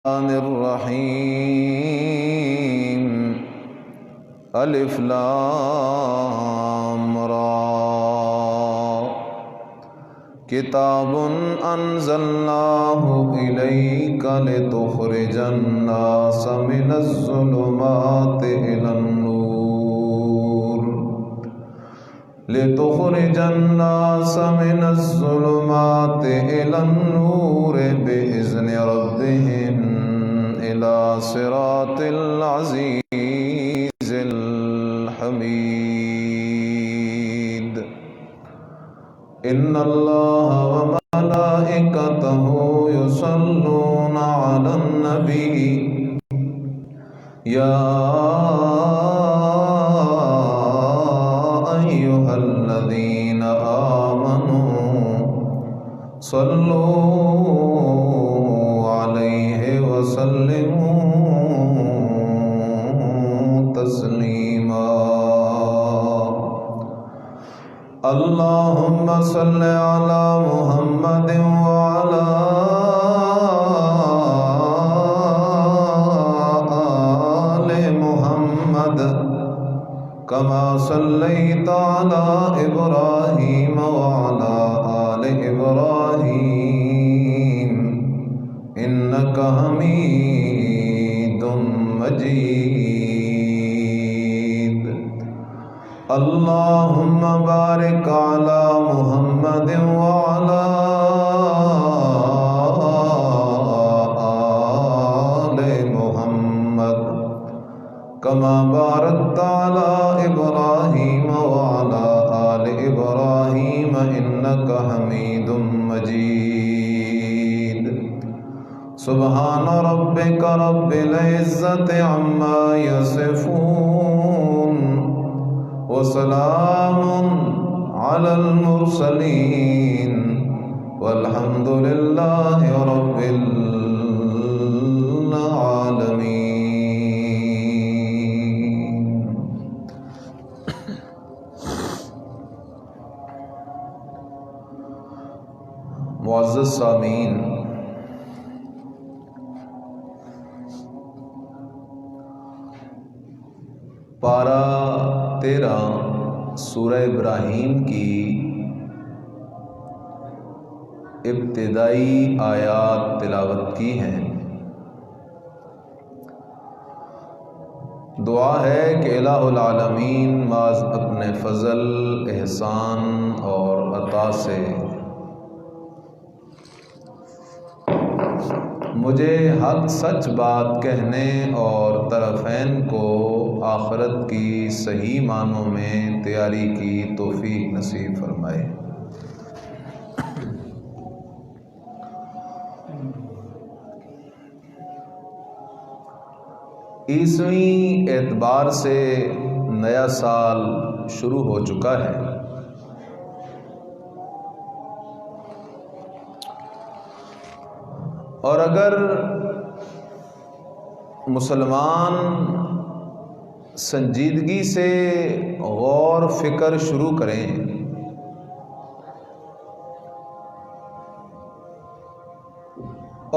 الرحمن الرحیم الف لام را کتاب انزلناہ الیک لتخرج الناس من الظلمات الی النور لتخرج الناس من الظلمات الی النور بإذن ربهم إلى صراط العزيز الحميد إن الله وملائكته يصلون على النبي يا أيها الذين آمنوا صلوا عليه وسلموا تسليما اللهم صل على محمد وعلى آل محمد كما صليت على إبراهيم وعلى آل إبراهيم إنك حميد مجيد اللهم بارك على محمد وعلى آل محمد كما باركت على إبراهيم وعلى آل إبراهيم إنك حميد مجيد سبحان ربك رب العزة عما يصفون وسلام على المرسلين والحمد لله رب العالمين. معزز سامعین، پارہ 13 سورہ ابراہیم کی ابتدائی آیات تلاوت کی ہیں۔ دعا ہے کہ الہ العالمین بعض اپنے فضل، احسان اور عطا سے مجھے حق سچ بات کہنے اور طرفین کو آخرت کی صحیح معنوں میں تیاری کی توفیق نصیب فرمائے۔ عیسوی اعتبار سے نیا سال شروع ہو چکا ہے۔ اور اگر مسلمان سنجیدگی سے غور فکر شروع کریں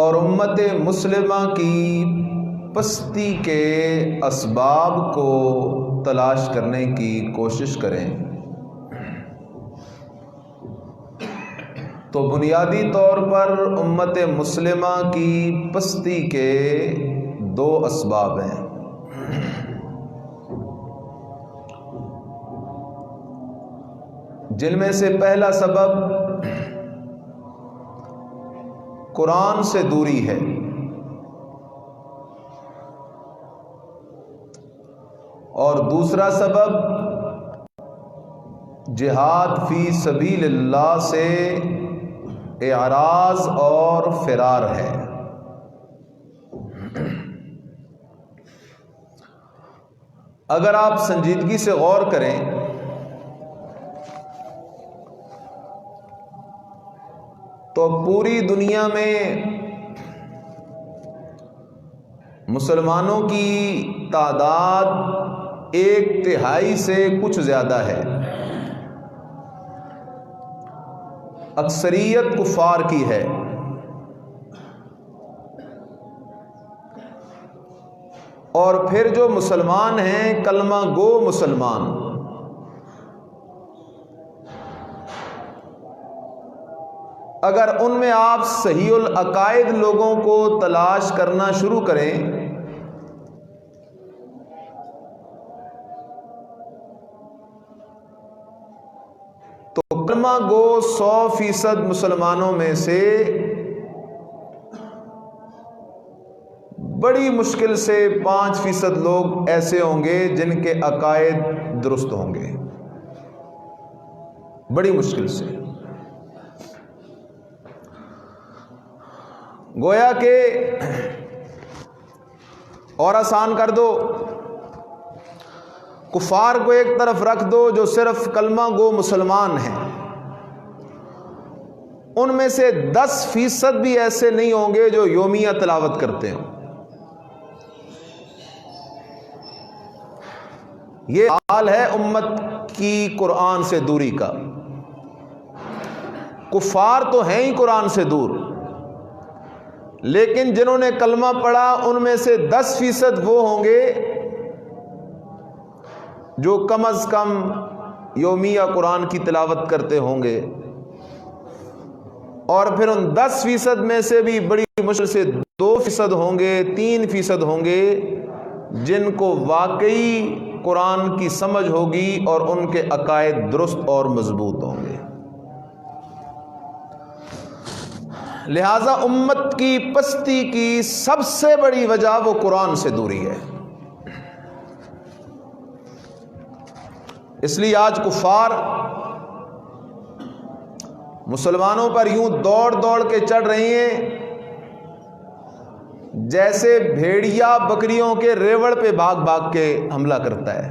اور امت مسلمہ کی پستی کے اسباب کو تلاش کرنے کی کوشش کریں تو بنیادی طور پر امت مسلمہ کی پستی کے 2 اسباب ہیں۔ جن میں سے پہلا سبب قرآن سے دوری ہے، اور دوسرا سبب جہاد فی سبیل اللہ سے اعراض اور فرار ہے۔ اگر آپ سنجیدگی سے غور کریں تو پوری دنیا میں مسلمانوں کی تعداد 1/3 سے کچھ زیادہ ہے۔ اکثریت کفار کی ہے، اور پھر جو مسلمان ہیں کلمہ گو مسلمان، اگر ان میں آپ صحیح العقائد لوگوں کو تلاش کرنا شروع کریں تو کلمہ گو 100% مسلمانوں میں سے بڑی مشکل سے 5% لوگ ایسے ہوں گے جن کے عقائد درست ہوں گے، بڑی مشکل سے۔ گویا کہ اور آسان کر دو، کفار کو ایک طرف رکھ دو جو صرف کلمہ گو مسلمان ہیں، ان میں سے 10% بھی ایسے نہیں ہوں گے جو یومیہ تلاوت کرتے ہوں۔ یہ حال ہے امت کی قرآن سے دوری کا۔ کفار تو ہیں ہی قرآن سے دور، لیکن جنہوں نے کلمہ پڑھا ان میں سے 10% وہ ہوں گے جو کم از کم یومیہ قرآن کی تلاوت کرتے ہوں گے، اور پھر ان 10% میں سے بھی بڑی مشکل سے 2% ہوں گے، 3% ہوں گے جن کو واقعی قرآن کی سمجھ ہوگی اور ان کے عقائد درست اور مضبوط ہوں گے۔ لہذا امت کی پستی کی سب سے بڑی وجہ وہ قرآن سے دوری ہے۔ اس لیے آج کفار مسلمانوں پر یوں دوڑ دوڑ کے چڑھ رہے ہیں جیسے بھیڑیا بکریوں کے ریوڑ پہ بھاگ بھاگ کے حملہ کرتا ہے۔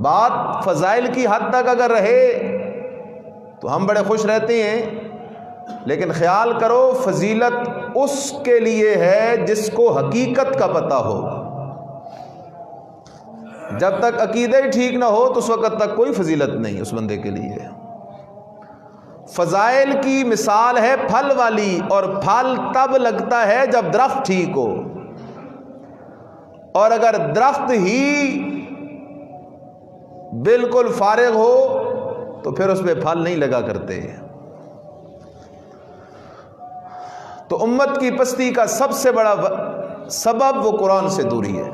بات فضائل کی حد تک اگر رہے تو ہم بڑے خوش رہتے ہیں، لیکن خیال کرو فضیلت اس کے لیے ہے جس کو حقیقت کا پتہ ہو۔ جب تک عقیدہ ہی ٹھیک نہ ہو تو اس وقت تک کوئی فضیلت نہیں اس بندے کے لیے۔ فضائل کی مثال ہے پھل والی، اور پھل تب لگتا ہے جب درخت ٹھیک ہو، اور اگر درخت ہی بالکل فارغ ہو تو پھر اس پہ پھل نہیں لگا کرتے۔ تو امت کی پستی کا سب سے بڑا سبب وہ قرآن سے دوری ہے۔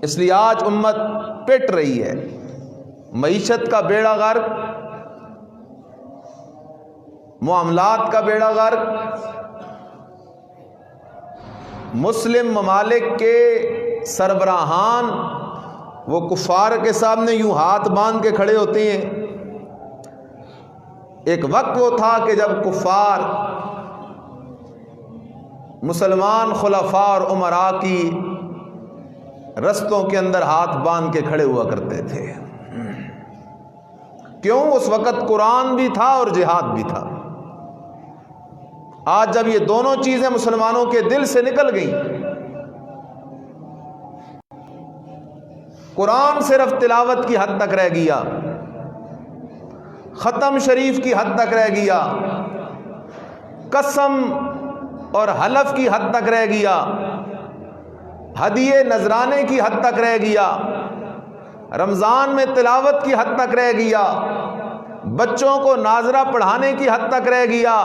اس لیے آج امت پٹ رہی ہے، معیشت کا بیڑا غرق، معاملات کا بیڑا غرق، مسلم ممالک کے سربراہان وہ کفار کے سامنے یوں ہاتھ باندھ کے کھڑے ہوتے ہیں۔ ایک وقت وہ تھا کہ جب کفار مسلمان خلفاء اور امراء کی رستوں کے اندر ہاتھ باندھ کے کھڑے ہوا کرتے تھے۔ کیوں؟ اس وقت قرآن بھی تھا اور جہاد بھی تھا۔ آج جب یہ دونوں چیزیں مسلمانوں کے دل سے نکل گئیں، قرآن صرف تلاوت کی حد تک رہ گیا، ختم شریف کی حد تک رہ گیا، قسم اور حلف کی حد تک رہ گیا، ہدیے نذرانے کی حد تک رہ گیا، رمضان میں تلاوت کی حد تک رہ گیا، بچوں کو ناظرہ پڑھانے کی حد تک رہ گیا،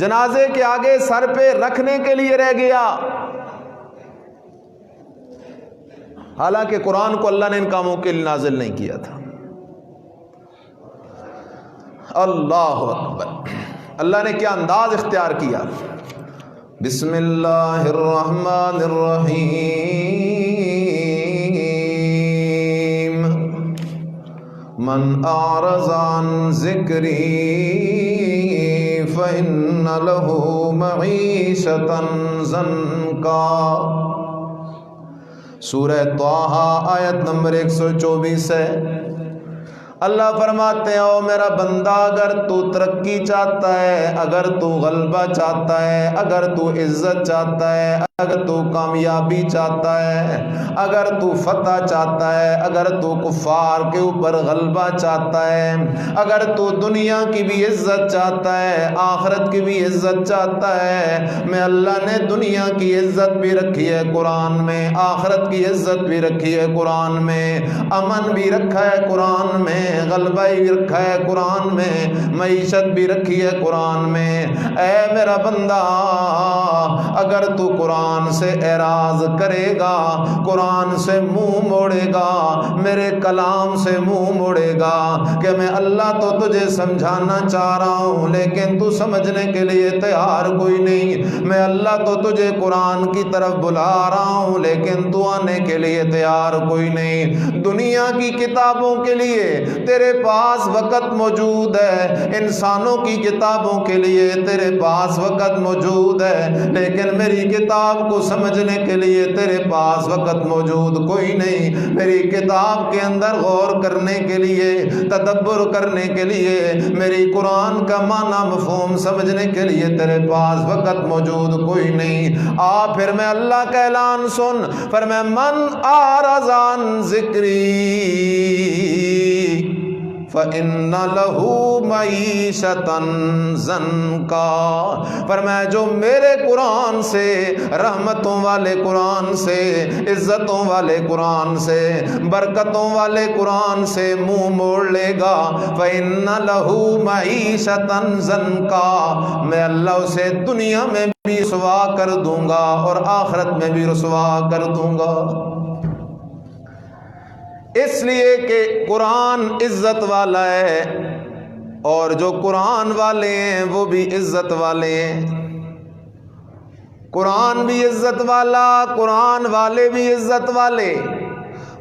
جنازے کے آگے سر پہ رکھنے کے لیے رہ گیا۔ حالانکہ قرآن کو اللہ نے ان کاموں کے لیے نازل نہیں کیا تھا۔ اللہ اکبر! اللہ نے کیا انداز اختیار کیا۔ بسم اللہ الرحمن الرحیم، من اعرض عن ذکری فإن له معیشة ضنکا۔ سورہ طٰہٰ آیت نمبر 124 ہے۔ اللہ فرماتے ہیں او میرا بندہ، اگر تو ترقی چاہتا ہے، اگر تو غلبہ چاہتا ہے، اگر تو عزت چاہتا ہے، اگر تو کامیابی چاہتا ہے، اگر تو فتح چاہتا ہے، اگر تو کفار کے اوپر غلبہ چاہتا ہے، اگر تو دنیا کی بھی عزت چاہتا ہے، آخرت کی بھی عزت چاہتا ہے، میں اللہ نے دنیا کی عزت بھی رکھی ہے قرآن میں، آخرت کی عزت بھی رکھی ہے قرآن میں، امن بھی رکھا ہے قرآن میں، غلبہ بھی رکھا ہے قرآن میں، معیشت بھی رکھی ہے قرآن میں۔ اے میرا بندہ، اگر تو قرآن سے اعراض کرے گا، قرآن سے منہ موڑے گا، میرے کلام سے منہ موڑے گا کہ میں اللہ تو تجھے سمجھانا چاہ رہا ہوں لیکن تو سمجھنے کے لیے تیار کوئی نہیں، میں اللہ تو تجھے قرآن کی طرف بلا رہا ہوں لیکن تو آنے کے لیے تیار کوئی نہیں۔ دنیا کی کتابوں کے لیے تیرے پاس وقت موجود ہے، انسانوں کی کتابوں کے لیے تیرے پاس وقت موجود ہے، لیکن میری کتاب کو سمجھنے کے لیے تیرے پاس وقت موجود کوئی نہیں۔ میری کتاب کے اندر غور کرنے کے لیے، تدبر کرنے کے لیے، میری قرآن کا معنی مفہوم سمجھنے کے لیے تیرے پاس وقت موجود کوئی نہیں۔ پھر میں اللہ کا اعلان سن، فرمایا من اعرض عن ذکری فَإِنَّ لَهُ مَعِيشَةً ضَنْكَا، فرمایا جو میرے قرآن سے، رحمتوں والے قرآن سے، عزتوں والے قرآن سے، برکتوں والے قرآن سے منہ موڑ لے گا، فَإِنَّ لَهُ مَعِيشَةً ضَنْكَا، میں اللہ اسے دنیا میں بھی رسوا کر دوں گا اور آخرت میں بھی رسوا کر دوں گا۔ اس لیے کہ قرآن عزت والا ہے اور جو قرآن والے ہیں وہ بھی عزت والے ہیں۔ قرآن بھی عزت والا، قرآن والے بھی عزت والے،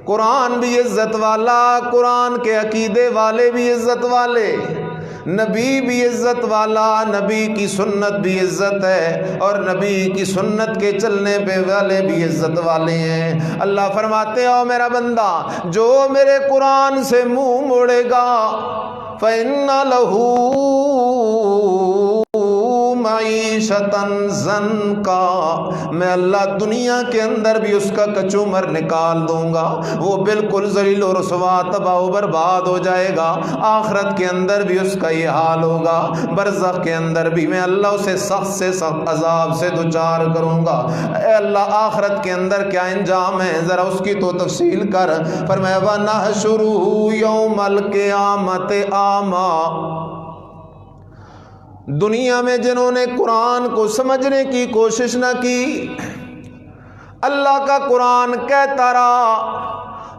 قرآن بھی عزت والا، قرآن کے عقیدے والے بھی عزت والے، نبی بھی عزت والا، نبی کی سنت بھی عزت ہے اور نبی کی سنت کے چلنے پہ والے بھی عزت والے ہیں۔ اللہ فرماتے ہیں او میرا بندہ جو میرے قرآن سے منہ موڑے گا فَإِنَّ لَهُ معیشتاً ضنکا، میں اللہ دنیا کے اندر بھی اس کا کچومر نکال دوں گا، وہ بالکل ذلیل و رسوا تباہ و برباد ہو جائے گا، آخرت کے اندر بھی اس کا یہ حال ہوگا، برزخ کے اندر بھی میں اللہ اسے سخت سے سخت عذاب سے دوچار کروں گا۔ اے اللہ آخرت کے اندر کیا انجام ہے ذرا اس کی تو تفصیل کر۔ فرمایا وَنَحْشُرُهُ يَوْمَ الْقِيَامَةِ أَعْمَى، دنیا میں جنہوں نے قرآن کو سمجھنے کی کوشش نہ کی، اللہ کا قرآن کہتا رہا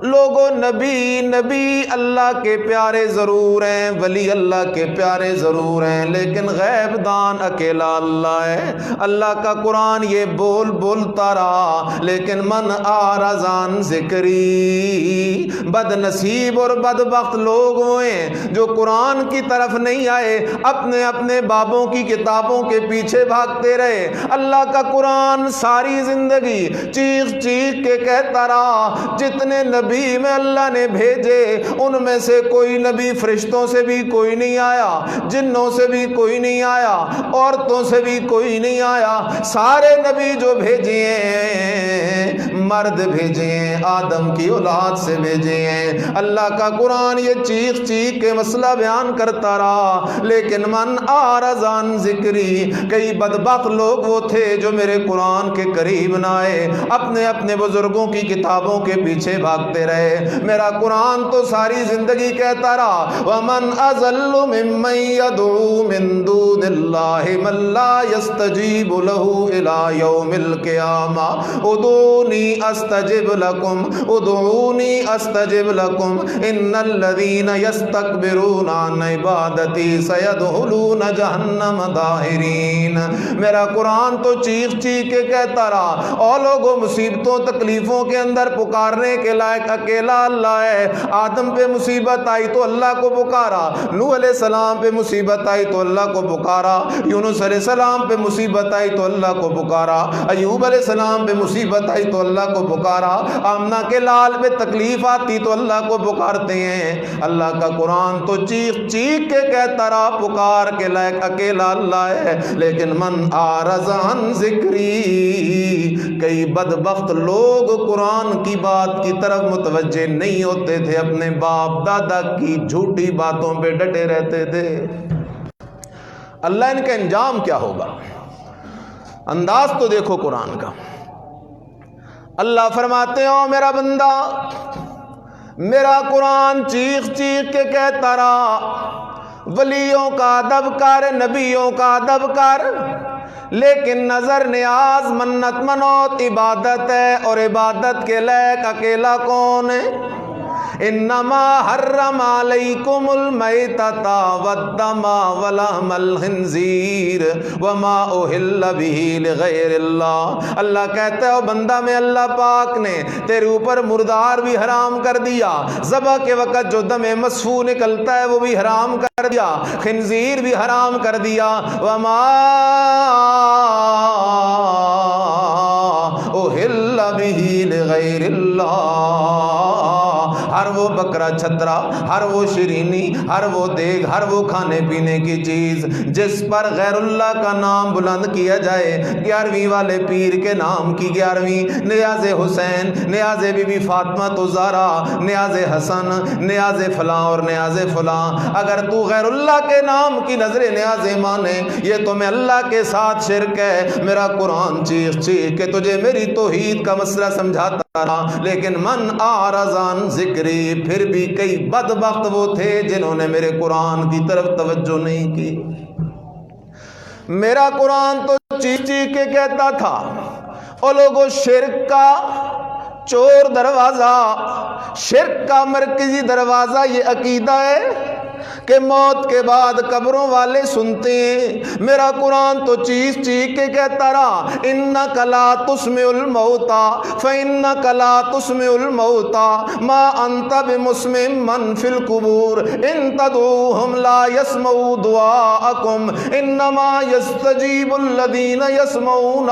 لوگوں نبی نبی اللہ کے پیارے ضرور ہیں، ولی اللہ کے پیارے ضرور ہیں، لیکن غیب دان اکیلا اللہ ہے۔ اللہ کا قرآن یہ بولتا رہا لیکن من اعرض عن ذکری، بد نصیب اور بدبخت لوگ ہوئے جو قرآن کی طرف نہیں آئے، اپنے اپنے بابوں کی کتابوں کے پیچھے بھاگتے رہے۔ اللہ کا قرآن ساری زندگی چیخ چیخ کے کہتا رہا جتنے نبی میں اللہ نے بھیجے ان میں سے کوئی نبی فرشتوں سے بھی کوئی نہیں آیا، جنوں سے بھی کوئی نہیں آیا، عورتوں سے بھی کوئی نہیں آیا، سارے نبی جو بھیجے ہیں مرد بھیجے ہیں، آدم کی اولاد سے بھیجے ہیں۔ اللہ کا قرآن یہ چیخ چیخ کے مسئلہ بیان کرتا رہا لیکن من اعرض عن ذکری، کئی بدبخت لوگ وہ تھے جو میرے قرآن کے قریب نہ آئے، اپنے اپنے بزرگوں کی کتابوں کے پیچھے بھاگتے رہے۔ میرا قرآن تو ساری زندگی کہتا رہا وَمَنْ أَضَلُّ مِمَّنْ يَدْعُو مِن دُونِ اللَّهِ مَن لَّا يَسْتَجِيبُ لَهُ إِلَىٰ يَوْمِ الْقِيَامَةِ ادْعُونِي أَسْتَجِبْ لَكُمْ ادْعُونِي أَسْتَجِبْ لَكُمْ إِنَّ الَّذِينَ يَسْتَكْبِرُونَ عَنْ عِبَادَتِي سَيَدْخُلُونَ جَهَنَّمَ دَاخِرِينَ۔ میرا قرآن تو چیخ چیخ کے کہتا رہا او لوگوں مصیبتوں تکلیفوں کے اندر پکارنے کے لائق لائق اکیلا اللہ ہے۔ آدم پہ مصیبت آئی تو اللہ کو پکارا، نوح علیہ السلام پہ مصیبت آئی تو اللہ کو پکارا، یونس علیہ السلام پہ مصیبت آئی تو اللہ کو پکارا، ایوب علیہ السلام پہ مصیبت آئی تو اللہ کو پکارا، آمنہ کے لال پہ تکلیف آتی تو اللہ کو پکارتے ہیں۔ اللہ کا قرآن تو چیخ چیخ کے کہتا رہا پکار کے لائق اکیلا اللہ ہے، لیکن من اعرض عن ذکری، کئی بدبخت لوگ قرآن کی بات کی طرف متوجہ نہیں ہوتے تھے، اپنے باپ دادا کی جھوٹی باتوں پہ ڈٹے رہتے تھے۔ اللہ ان کا انجام کیا ہوگا؟ انداز تو دیکھو قرآن کا۔ اللہ فرماتے ہو میرا بندہ، میرا قرآن چیخ چیخ کے کہتا رہا ولیوں کا ادب کر، نبیوں کا ادب کر، لیکن نظر نیاز منت منوت عبادت ہے، اور عبادت کے لائق اکیلا کون ہے؟ انما حرم علیکم المیتۃ والدم ولحم الخنزیر وما اہل بہ لغیر اللہ۔ اللہ کہتا ہے او بندہ میں اللہ پاک نے تیرے اوپر مردار بھی حرام کر دیا، ذبح کے وقت جو دم مسفوح نکلتا ہے وہ بھی حرام کر دیا، خنزیر بھی حرام کر دیا، وما اہل بہ لغیر اللہ۔ ہر وہ بکرا چھترا، ہر وہ شرینی، ہر وہ دیگ، ہر وہ کھانے پینے کی چیز جس پر غیر اللہ کا نام بلند کیا جائے، 11ویں والے پیر کے نام کی 11ویں، نیاز حسین، نیاز بی بی فاطمہ تو زہرا، نیاز حسن، نیاز فلاں اور نیاز فلاں، اگر تو غیر اللہ کے نام کی نظر نیاز مانے یہ تو میں اللہ کے ساتھ شرک ہے۔ میرا قرآن چیخ چیخ کہ تجھے میری توحید کا مسئلہ سمجھاتا رہا، لیکن من اعرض عن ذکری، پھر بھی کئی بدبخت وہ تھے جنہوں نے میرے قرآن کی طرف توجہ نہیں کی۔ میرا قرآن تو چیخ چیخ کے کہتا تھا او لوگوں شرک کا چور دروازہ، شرک کا مرکزی دروازہ یہ عقیدہ ہے کہ موت کے بعد قبروں والے سنتے ہیں۔ میرا قرآن تو چیخ چیخ کے کہتا رہا انک لا تسمع الموتى فانک لا تسمع الموتى ما انت بمسمع من فی القبور ان تدعوهم لا يسمعوا دعاءکم انما يستجیب الذین يسمعون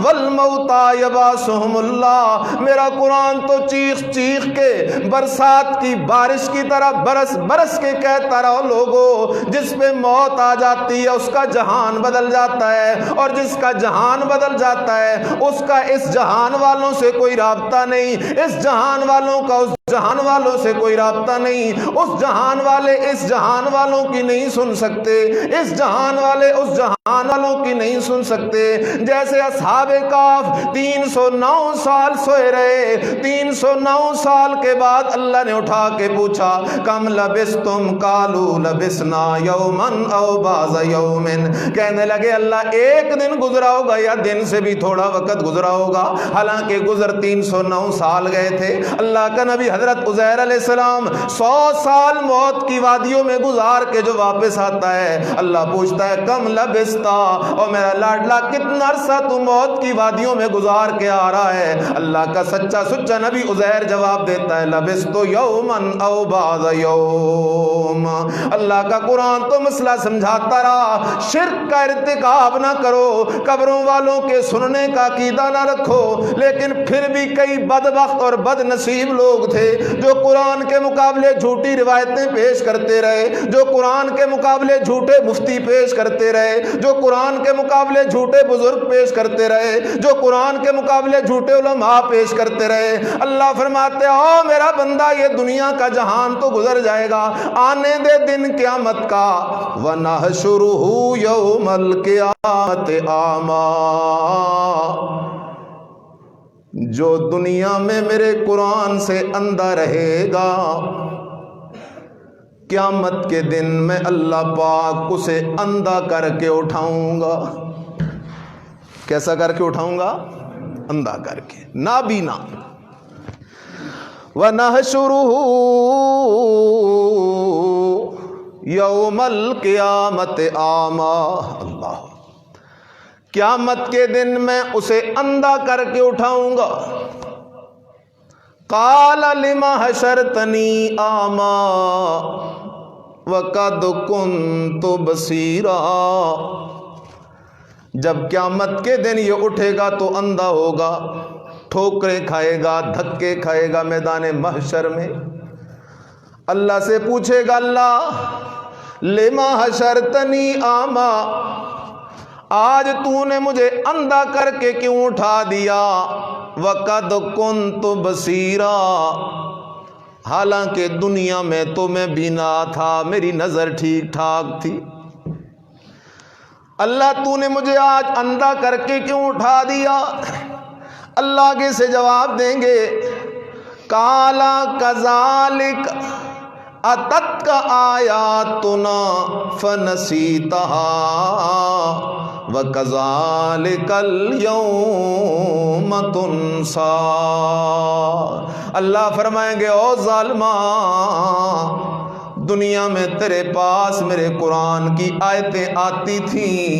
والموتى یبعثهم اللہ۔ میرا قرآن تو چیخ چیخ کے برسات کی بارش کی طرح برس برس کے کہتا رہا لوگوں جس پہ موت آ جاتی ہے اس کا جہان بدل جاتا ہے، اور جس کا جہان بدل جاتا ہے اس کا اس جہان والوں سے کوئی رابطہ نہیں، اس جہان والوں کا اس جہان والوں سے کوئی رابطہ نہیں، اس جہان والے اس جہان والوں کی نہیں سن سکتے، اس جہان والے اس جہان والوں کی نہیں سن سکتے۔ جیسے اصحاب کہف 309 سال سوئے رہے، 309 سال کے بعد اللہ نے اٹھا کے پوچھا کم لبثتم قالوا لبثنا یوما او بعض یوم، کہنے لگے اللہ ایک دن گزرا ہوگا یا دن سے بھی تھوڑا وقت گزرا ہوگا، حالانکہ گزر 309 سال گئے تھے۔ اللہ کا نبی حضرت عزیر علیہ السلام 100 سال موت کی وادیوں میں گزار کے جو واپس آتا ہے اللہ پوچھتا ہے کم لبثتا، اور میرا لاڈلا کتنا عرصہ تو موت کی وادیوں میں گزار کے آ رہا ہے؟ اللہ کا سچا سچا نبی عزیر جواب دیتا ہے لبثت یوما او بعض یوم۔ اللہ کا قرآن تو مسئلہ سمجھاتا رہا شرک کا ارتکاب نہ کرو، قبروں والوں کے سننے کا عقیدہ نہ رکھو، لیکن پھر بھی کئی بدبخت اور بد نصیب لوگ تھے جو قرآن کے مقابلے جھوٹی روایتیں پیش کرتے رہے، جو قرآن کے مقابلے جھوٹے مفتی پیش کرتے رہے، جو قرآن کے مقابلے جھوٹے بزرگ پیش کرتے رہے، جو قرآن کے مقابلے جھوٹے علماء پیش کرتے رہے۔ اللہ فرماتے او میرا بندہ یہ دنیا کا جہان تو گزر جائے گا، آنے دے دن قیامت کا، وَنَحْشُرُهُ يَوْمَ الْقِيَامَةِ أَعْمَى، جو دنیا میں میرے قرآن سے اندھا رہے گا قیامت کے دن میں اللہ پاک اسے اندھا کر کے اٹھاؤں گا۔ کیسا کر کے اٹھاؤں گا؟ اندھا کر کے، نابینا۔ وَنَحْشُرُهُ یوم القیامت اعمیٰ، اللہ قیامت کے دن میں اسے اندھا کر کے اٹھاؤں گا۔ قال لما حشرتنی اعما وقد كنت بصیرا، جب قیامت کے دن یہ اٹھے گا تو اندھا ہوگا، ٹھوکریں کھائے گا، دھکے کھائے گا میدان محشر میں۔ اللہ سے پوچھے گا، اللہ لما حشرتنی اعما، آج تو نے مجھے اندھا کر کے کیوں اٹھا دیا؟ وقد كنت بصیرا، حالانکہ دنیا میں تو میں بینا تھا، میری نظر ٹھیک ٹھاک تھی۔ اللہ تو نے مجھے آج اندھا کر کے کیوں اٹھا دیا؟ اللہ آگے سے جواب دیں گے، کالا کذالک اتتک آیاتنا فنسیتہا وکذالک الیوم تنسا۔ اللہ فرمائیں گے، او ظالمہ، دنیا میں تیرے پاس میرے قرآن کی آیتیں آتی تھیں،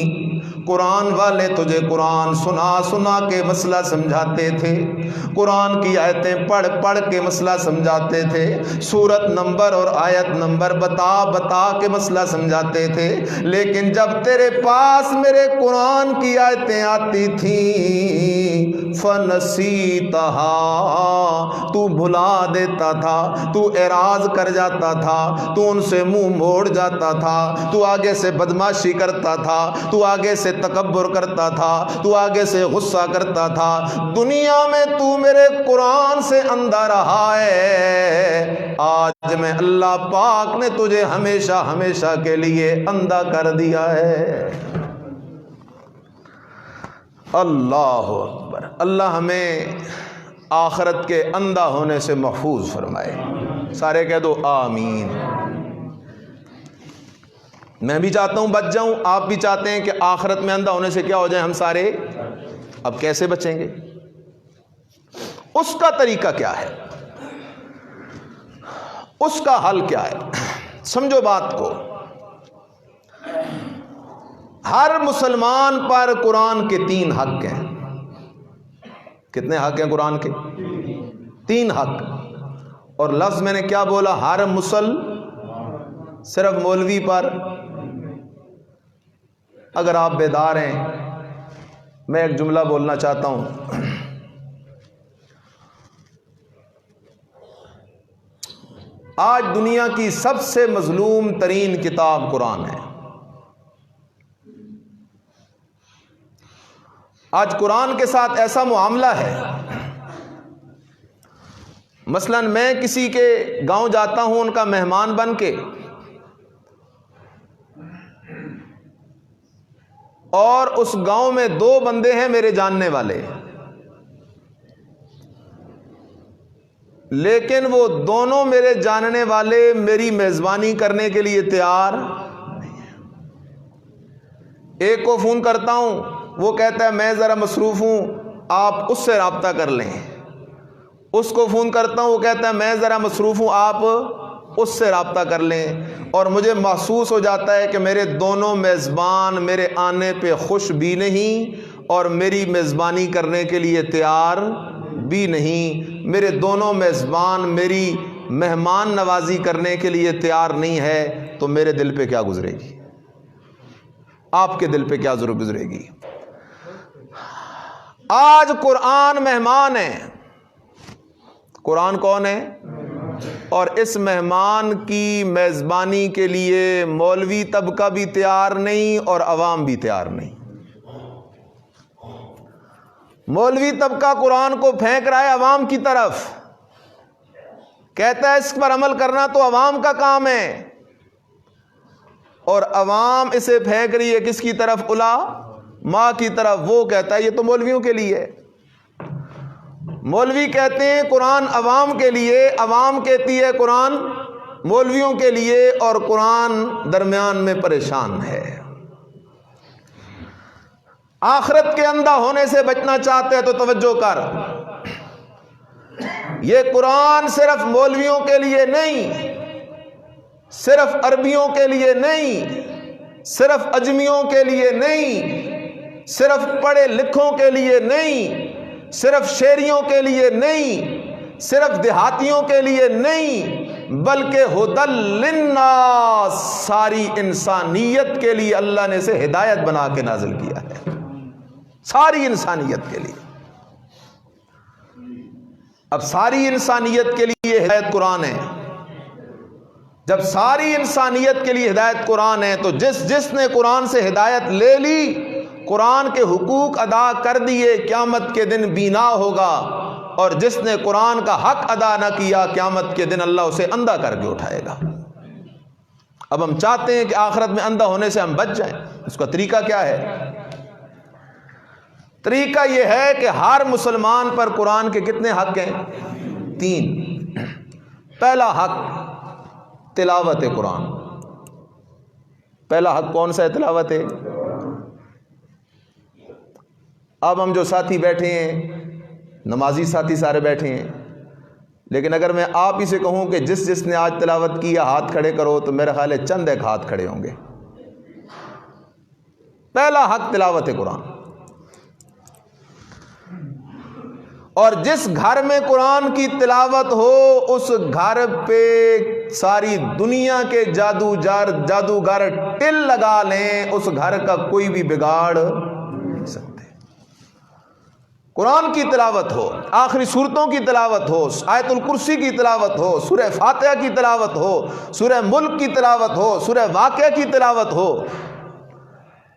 قرآن والے تجھے قرآن سنا سنا کے مسئلہ سمجھاتے تھے، قرآن کی آیتیں پڑھ پڑھ کے مسئلہ سمجھاتے تھے، سورت نمبر اور آیت نمبر بتا بتا کے مسئلہ سمجھاتے تھے، لیکن جب تیرے پاس میرے قرآن کی آیتیں آتی تھیں فنسیتہا، تو بھلا دیتا تھا، تو اعراض کر جاتا تھا، تو ان سے منہ موڑ جاتا تھا، تو آگے سے بدماشی کرتا تھا، تو آگے سے تکبر کرتا تھا، تو آگے سے غصہ کرتا تھا۔ دنیا میں تو میرے قرآن سے اندھا رہا ہے، آج میں اللہ پاک نے تجھے ہمیشہ ہمیشہ کے لیے اندھا کر دیا ہے۔ اللہ اکبر۔ اللہ ہمیں آخرت کے اندھا ہونے سے محفوظ فرمائے، سارے کہہ دو آمین۔ میں بھی چاہتا ہوں بچ جاؤں، آپ بھی چاہتے ہیں کہ آخرت میں اندھا ہونے سے کیا ہو جائیں ہم سارے۔ اب کیسے بچیں گے؟ اس کا طریقہ کیا ہے؟ اس کا حل کیا ہے؟ سمجھو بات کو، ہر مسلمان پر قرآن کے 3 حق ہیں۔ کتنے حق ہیں قرآن کے؟ 3 حق۔ اور لفظ میں نے کیا بولا؟ ہر صرف مولوی پر؟ اگر آپ بیدار ہیں، میں ایک جملہ بولنا چاہتا ہوں۔ آج دنیا کی سب سے مظلوم ترین کتاب قرآن ہے۔ آج قرآن کے ساتھ ایسا معاملہ ہے، مثلا میں کسی کے گاؤں جاتا ہوں ان کا مہمان بن کے، اور اس گاؤں میں 2 بندے ہیں میرے جاننے والے، لیکن وہ دونوں میرے جاننے والے میری میزبانی کرنے کے لیے تیار نہیں ہیں۔ ایک کو فون کرتا ہوں، وہ کہتا ہے میں ذرا مصروف ہوں، آپ اس سے رابطہ کر لیں۔ اس کو فون کرتا ہوں، وہ کہتا ہے میں ذرا مصروف ہوں، آپ اس سے رابطہ کر لیں۔ اور مجھے محسوس ہو جاتا ہے کہ میرے دونوں میزبان میرے آنے پہ خوش بھی نہیں اور میری میزبانی کرنے کے لیے تیار بھی نہیں۔ میرے دونوں میزبان میری مہمان نوازی کرنے کے لیے تیار نہیں ہے، تو میرے دل پہ کیا گزرے گی؟ آپ کے دل پہ کیا ضرور گزرے گی؟ آج قرآن مہمان ہے۔ قرآن کون ہے؟ اور اس مہمان کی میزبانی کے لیے مولوی طبقہ بھی تیار نہیں اور عوام بھی تیار نہیں۔ مولوی طبقہ قرآن کو پھینک رہا ہے عوام کی طرف، کہتا ہے اس پر عمل کرنا تو عوام کا کام ہے، اور عوام اسے پھینک رہی ہے کس کی طرف؟ علماء کی طرف۔ وہ کہتا ہے یہ تو مولویوں کے لیے ہے۔ مولوی کہتے ہیں قرآن عوام کے لیے، عوام کہتی ہے قرآن مولویوں کے لیے، اور قرآن درمیان میں پریشان ہے۔ آخرت کے اندھا ہونے سے بچنا چاہتے ہیں تو توجہ کر، یہ قرآن صرف مولویوں کے لیے نہیں، صرف عربیوں کے لیے نہیں، صرف اجمیوں کے لیے نہیں، صرف پڑھے لکھوں کے لیے نہیں، صرف شہریوں کے لیے نہیں، صرف دیہاتیوں کے لیے نہیں بلکہ ہدی للناس، ساری انسانیت کے لیے اللہ نے اسے ہدایت بنا کے نازل کیا ہے، ساری انسانیت کے لیے۔ اب ساری انسانیت کے لیے ہدایت قرآن ہے، جب ساری انسانیت کے لیے ہدایت قرآن ہے تو جس نے قرآن سے ہدایت لے لی، قرآن کے حقوق ادا کر دیے، قیامت کے دن بینا ہوگا، اور جس نے قرآن کا حق ادا نہ کیا، قیامت کے دن اللہ اسے اندھا کر کے اٹھائے گا۔ اب ہم چاہتے ہیں کہ آخرت میں اندھا ہونے سے ہم بچ جائیں، اس کا طریقہ کیا ہے؟ طریقہ یہ ہے کہ ہر مسلمان پر قرآن کے کتنے حق ہیں؟ 3۔ پہلا حق تلاوت قرآن۔ پہلا حق کون سا ہے؟ تلاوت ہے۔ اب ہم جو ساتھی بیٹھے ہیں، نمازی ساتھی سارے بیٹھے ہیں، لیکن اگر میں آپ ہی سے کہوں کہ جس نے آج تلاوت کی ہاتھ کھڑے کرو، تو میرا خیال ہے چند ایک ہاتھ کھڑے ہوں گے۔ پہلا حق تلاوت قرآن، اور جس گھر میں قرآن کی تلاوت ہو اس گھر پہ ساری دنیا کے جادوگر ٹل لگا لیں، اس گھر کا کوئی بھی بگاڑ نہیں سکتے۔ قرآن کی تلاوت ہو، آخری صورتوں کی تلاوت ہو، آیت الکرسی کی تلاوت ہو، سورہ فاتحہ کی تلاوت ہو، سورہ ملک کی تلاوت ہو، سورہ واقعہ کی تلاوت ہو،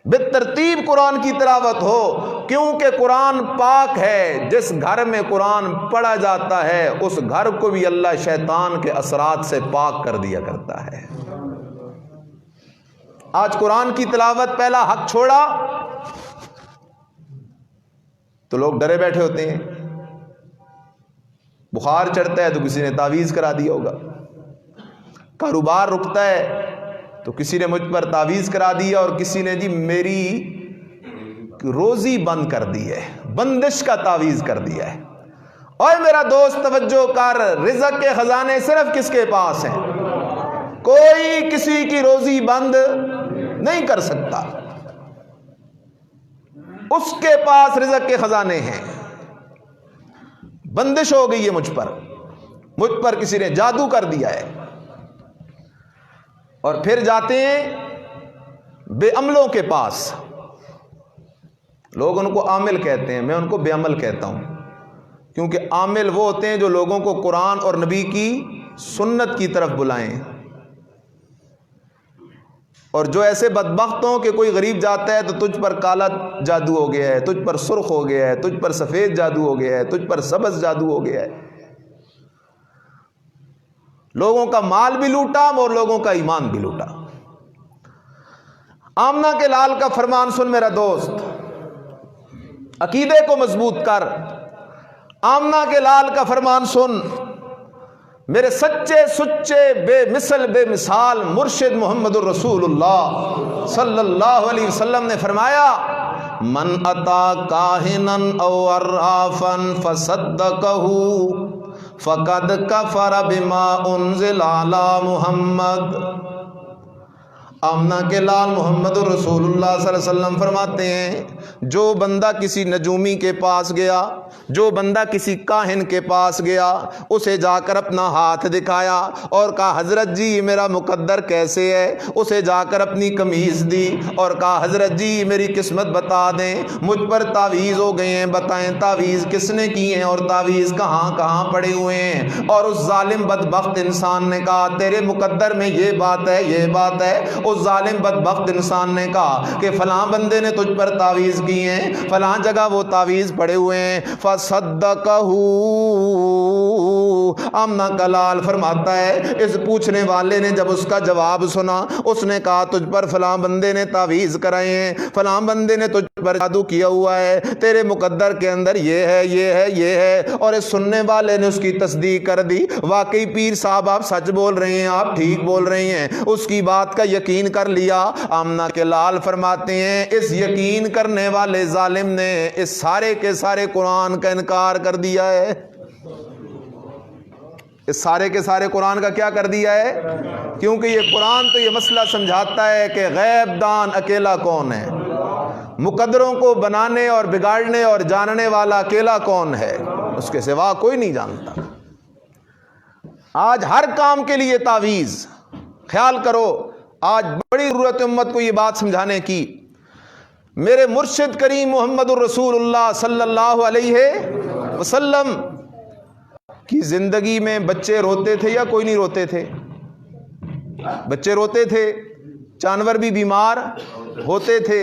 بالترتیب قرآن کی تلاوت ہو، کیونکہ قرآن پاک ہے۔ جس گھر میں قرآن پڑھا جاتا ہے اس گھر کو بھی اللہ شیطان کے اثرات سے پاک کر دیا کرتا ہے۔ آج قرآن کی تلاوت پہلا حق چھوڑا تو لوگ ڈرے بیٹھے ہوتے ہیں، بخار چڑھتا ہے تو کسی نے تعویذ کرا دیا ہوگا، کاروبار رکتا ہے تو کسی نے مجھ پر تعویذ کرا دیا، اور کسی نے جی میری روزی بند کر دی ہے، بندش کا تعویذ کر دیا ہے۔ اور میرا دوست توجہ کر، رزق کے خزانے صرف کس کے پاس ہیں؟ کوئی کسی کی روزی بند نہیں کر سکتا، اس کے پاس رزق کے خزانے ہیں۔ بندش ہو گئی ہے مجھ پر کسی نے جادو کر دیا ہے۔ اور پھر جاتے ہیں بے عملوں کے پاس، لوگ ان کو عامل کہتے ہیں، میں ان کو بے عمل کہتا ہوں، کیونکہ عامل وہ ہوتے ہیں جو لوگوں کو قرآن اور نبی کی سنت کی طرف بلائیں، اور جو ایسے بدبخت ہوں کہ کوئی غریب جاتا ہے تو تجھ پر کالا جادو ہو گیا ہے، تجھ پر سرخ ہو گیا ہے، تجھ پر سفید جادو ہو گیا ہے، تجھ پر سبز جادو ہو گیا ہے، لوگوں کا مال بھی لوٹا اور لوگوں کا ایمان بھی لوٹا۔ آمنہ کے لال کا فرمان سن میرا دوست، عقیدے کو مضبوط کر۔ آمنہ کے لال کا فرمان سن، میرے سچے سچے بے مثل بے مثال مرشد محمد الرسول اللہ صلی اللہ علیہ وسلم نے فرمایا، من اتا کاہنا او عرافا فصدقہ فقد کفر بما انزل علی محمد۔ آمنہ کے لال محمد الرسول اللہ صلی اللہ علیہ وسلم فرماتے ہیں، جو بندہ کسی نجومی کے پاس گیا، جو بندہ کسی کاہن کے پاس گیا، اسے جا کر اپنا ہاتھ دکھایا اور کہا حضرت جی میرا مقدر کیسے ہے، اسے جا کر اپنی قمیض دی اور کہا حضرت جی میری قسمت بتا دیں، مجھ پر تعویذ ہو گئے ہیں، بتائیں تعویذ کس نے کی ہیں اور تعویذ کہاں کہاں پڑے ہوئے ہیں۔ اور اس ظالم بدبخت انسان نے کہا تیرے مقدر میں یہ بات ہے، یہ بات ہے۔ اس ظالم بدبخت انسان نے کہا کہ فلاں بندے نے تجھ پر تعویذ کی ہیں، فلاں جگہ وہ تعویذ پڑے ہوئے ہیں، فصدقہ۔ آمنہ کا لال فرماتا ہے اس پوچھنے والے نے جب اس کا جواب سنا، اس نے کہا تجھ پر فلاں بندے نے تعویذ کرائے ہیں، فلاں بندے نے تجھ پر جادو کیا ہوا ہے، تیرے مقدر کے اندر یہ ہے، یہ ہے، یہ ہے۔ اور اس سننے والے نے اس کی تصدیق کر دی، واقعی پیر صاحب آپ سچ بول رہے ہیں، آپ ٹھیک بول رہے ہیں، اس کی بات کا یقین کر لیا۔ آمنہ کے لال فرماتے ہیں اس یقین کرنے والے ظالم نے اس سارے کے سارے قرآن کا انکار کر دیا ہے۔ اس سارے کے سارے قرآن کا کیا کر دیا ہے؟ کیونکہ یہ قرآن تو یہ مسئلہ سمجھاتا ہے کہ غیب دان اکیلا کون ہے، مقدروں کو بنانے اور بگاڑنے اور جاننے والا اکیلا کون ہے، اس کے سوا کوئی نہیں جانتا۔ آج ہر کام کے لیے تعویذ. خیال کرو آج بڑی ضرورت ہے امت کو یہ بات سمجھانے کی. میرے مرشد کریم محمد الرسول اللہ صلی اللہ علیہ وسلم کی زندگی میں بچے روتے تھے یا کوئی نہیں روتے تھے؟ بچے روتے تھے، جانور بھی بیمار ہوتے تھے،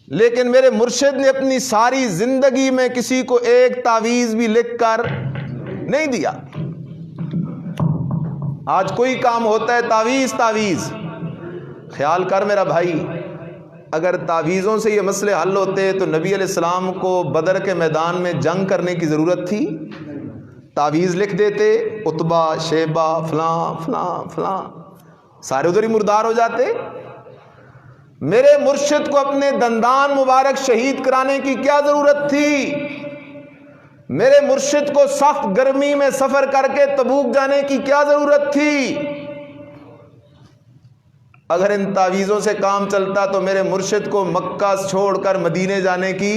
لیکن میرے مرشد نے اپنی ساری زندگی میں کسی کو ایک تعویذ بھی لکھ کر نہیں دیا. آج کوئی کام ہوتا ہے تعویذ تعویذ. خیال کر میرا بھائی، اگر تعویذوں سے یہ مسئلے حل ہوتے تو نبی علیہ السلام کو بدر کے میدان میں جنگ کرنے کی ضرورت تھی؟ تعویذ لکھ دیتے، عتبہ، شیبہ، فلاں فلاں فلاں، سارے ادھر ہی مردار ہو جاتے. میرے مرشد کو اپنے دندان مبارک شہید کرانے کی کیا ضرورت تھی؟ میرے مرشد کو سخت گرمی میں سفر کر کے تبوک جانے کی کیا ضرورت تھی؟ اگر ان تعویذوں سے کام چلتا تو میرے مرشد کو مکہ چھوڑ کر مدینے جانے کی،